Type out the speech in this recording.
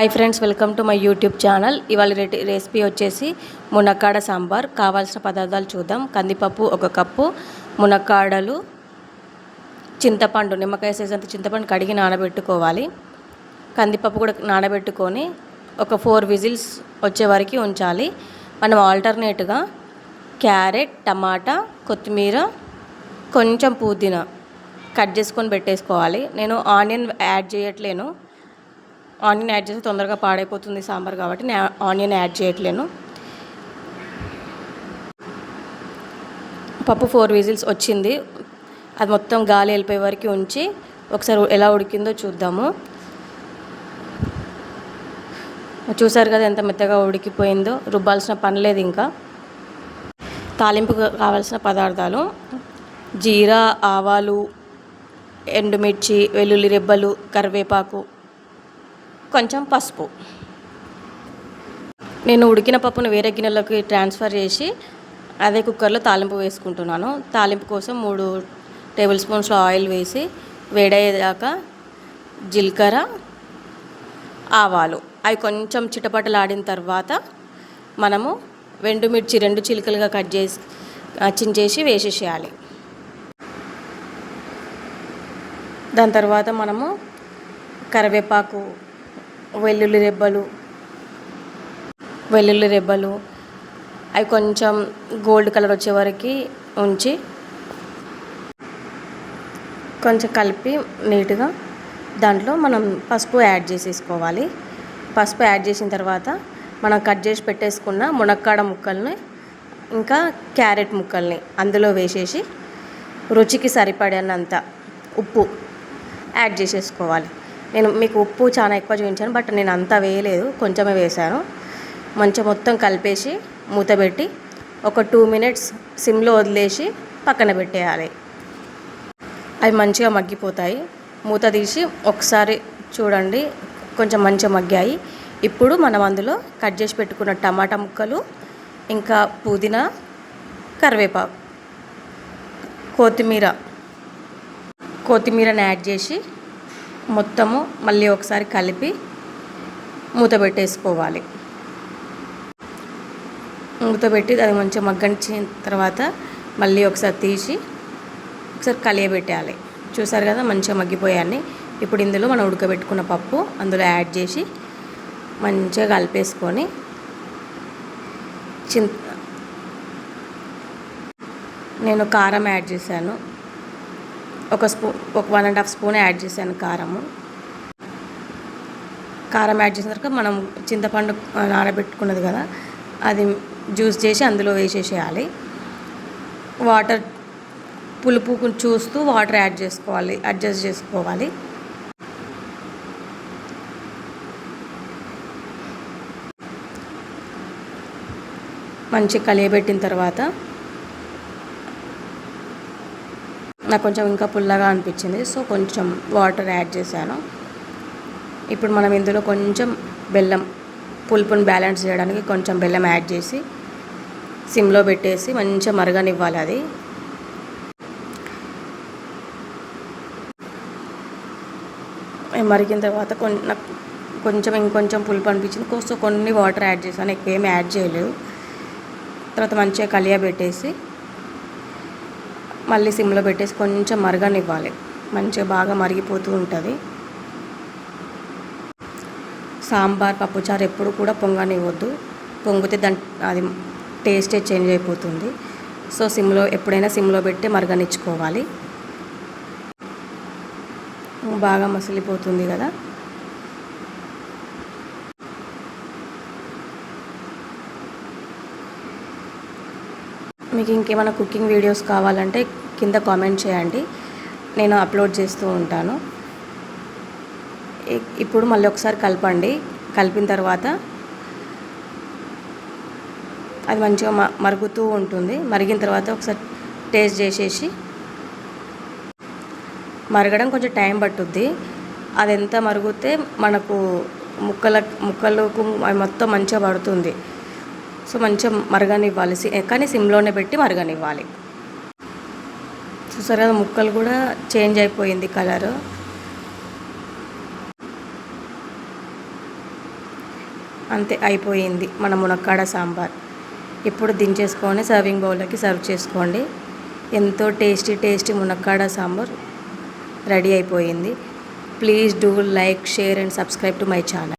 Hi friends, welcome to my YouTube channel. ఇవాళ recipe వచ్చేసి మునక్కాడ సాంబార్. కావాల్సిన పదార్థాలు చూద్దాం. కందిపప్పు 1 కప్పు, మునక్కాడలు, చింతపండు, నిమ్మకాయ సైజ్ అంత చింతపండు కడిగి నానబెట్టుకోవాలి. కందిపప్పు కూడా నానబెట్టుకొని ఒక 4 విజిల్స్ వచ్చే వరకు ఉంచాలి. మనం ఆల్టర్నేట్గా క్యారెట్, టమాటా, కొత్తిమీర, కొంచెం పుదీనా కట్ చేసుకొని పెట్టేసుకోవాలి. నేను ఆనియన్ యాడ్ చేయట్లేను. ఆనియన్ యాడ్ చేస్తే తొందరగా పాడైపోతుంది సాంబార్ కాబట్టి నేను ఆనియన్ యాడ్ చేయట్లేను. పప్పు 4 విజిల్స్ వచ్చింది. అది మొత్తం గాలి వెళ్ళిపోయే వరకు ఉంచి ఒకసారి ఎలా ఉడికిందో చూద్దాము. చూసారు కదా ఎంత మెత్తగా ఉడికిపోయిందో. రుబ్బాల్సిన పని లేదు. ఇంకా తాలింపు కావాల్సిన పదార్థాలు: జీరా, ఆవాలు, ఎండుమిర్చి, వెల్లుల్లి రెబ్బలు, కరివేపాకు, కొంచెం పసుపు. నేను ఉడికిన పప్పును వేరే గిన్నెలోకి ట్రాన్స్ఫర్ చేసి అదే కుక్కర్లో తాలింపు వేసుకుంటున్నాను. తాలింపు కోసం 3 టేబుల్ స్పూన్స్ ఆయిల్ వేసి వేడయ్యేదాకా జీలకర్ర, ఆవాలు అవి కొంచెం చిటపటలాడిన తర్వాత మనము ఎండుమిర్చి 2 చిలుకలుగా కట్ చేసి చించేసి వేసేసేయాలి. దాని తర్వాత మనము కరివేపాకు, వెల్లుల్లి రెబ్బలు అవి కొంచెం గోల్డ్ కలర్ వచ్చే వరకు ఉంచి కొంచెం కలిపి నీట్గా దాంట్లో మనం పసుపు యాడ్ చేసేసుకోవాలి. పసుపు యాడ్ చేసిన తర్వాత మనం కట్ చేసి పెట్టేసుకున్న మునక్కాడ ముక్కల్ని ఇంకా క్యారెట్ ముక్కల్ని అందులో వేసేసి రుచికి సరిపడినంత ఉప్పు యాడ్ చేసేసుకోవాలి. నేను మీకు ఉప్పు చాలా ఎక్కువ చూపించాను, బట్ నేను అంతా వేయలేదు, కొంచెమే వేశాను. మంచిగా మొత్తం కలిపేసి మూత పెట్టి ఒక 2 మినిట్స్ సిమ్లో వదిలేసి పక్కన పెట్టేయాలి. అవి మంచిగా మగ్గిపోతాయి. మూత తీసి ఒకసారి చూడండి, కొంచెం మంచిగా మగ్గాయి. ఇప్పుడు మనం అందులో కట్ చేసి పెట్టుకున్న టమాటా ముక్కలు, ఇంకా పుదీనా, కరివేపాకు, కొత్తిమీరని యాడ్ చేసి మొత్తము మళ్ళీ ఒకసారి కలిపి మూత పెట్టేసుకోవాలి. మూత పెట్టి అది మంచిగా మగ్గనిచ్చిన తర్వాత మళ్ళీ ఒకసారి తీసి ఒకసారి కలియబెట్టాలి. చూసారు కదా మంచిగా మగ్గిపోయాన్ని. ఇప్పుడు ఇందులో మనం ఉడకబెట్టుకున్న పప్పు అందులో యాడ్ చేసి మంచిగా కలిపేసుకొని నేను కారం యాడ్ చేశాను. ఒక 1.5 స్పూన్ యాడ్ చేశాను కారం యాడ్ చేసిన తర్వాత మనం చింతపండు నానబెట్టుకున్నది కదా, అది జ్యూస్ చేసి అందులో వేసేసేయాలి. వాటర్ పులుపు చూస్తూ వాటర్ యాడ్ చేసుకోవాలి, అడ్జస్ట్ చేసుకోవాలి. మంచిగా కలియబెట్టిన తర్వాత నాకు కొంచెం ఇంకా పుల్లగా అనిపించింది, సో కొంచెం వాటర్ యాడ్ చేశాను. ఇప్పుడు మనం ఇందులో కొంచెం బెల్లం, పులుపుని బ్యాలెన్స్ చేయడానికి కొంచెం బెల్లం యాడ్ చేసి సిమ్లో పెట్టేసి మంచిగా మరగనివ్వాలి. అది మరిగిన తర్వాత నాకు కొంచెం ఇంకొంచెం పులుపు అనిపించింది, సో కొన్ని వాటర్ యాడ్ చేశాను, ఎక్కువ ఏమి యాడ్ చేయలేదు. తర్వాత మంచిగా కలియబెట్టేసి మళ్ళీ సిమ్లో పెట్టేసి కొంచెం మరగనివ్వాలి. మంచిగా బాగా మరిగిపోతూ ఉంటుంది. సాంబార్, పప్పుచారు ఎప్పుడు కూడా పొంగనివ్వద్దు. పొంగితే అది టేస్టే చేంజ్ అయిపోతుంది. సో ఎప్పుడైనా సిమ్లో పెట్టి మరగనిచ్చుకోవాలి. బాగా మసిలిపోతుంది కదా. మీకు ఇంకేమైనా కుకింగ్ వీడియోస్ కావాలంటే కింద కామెంట్ చేయండి, నేను అప్లోడ్ చేస్తూ ఉంటాను. ఇప్పుడు మళ్ళీ ఒకసారి కలపండి. కలిపిన తర్వాత అది మంచిగా మరుగుతూ ఉంటుంది. మరిగిన తర్వాత ఒకసారి టేస్ట్ చేసేసి, మరగడం కొంచెం టైం పట్టుద్ది. అది ఎంత మరుగుతే మనకు ముక్కలకు మొత్తం మంచిగా పడుతుంది. సో మంచిగా మరగనివ్వాలి, కానీ సిమ్లోనే పెట్టి మరగనివ్వాలి. చూసారు కదా ముక్కలు కూడా చేంజ్ అయిపోయింది కలరు. అంతే అయిపోయింది మన మునక్కాడ సాంబార్. ఇప్పుడు దించేసుకొని సర్వింగ్ బౌల్లోకి సర్వ్ చేసుకోండి. ఎంతో టేస్టీ మునక్కాడ సాంబార్ రెడీ అయిపోయింది. Please do like, share and subscribe to my channel.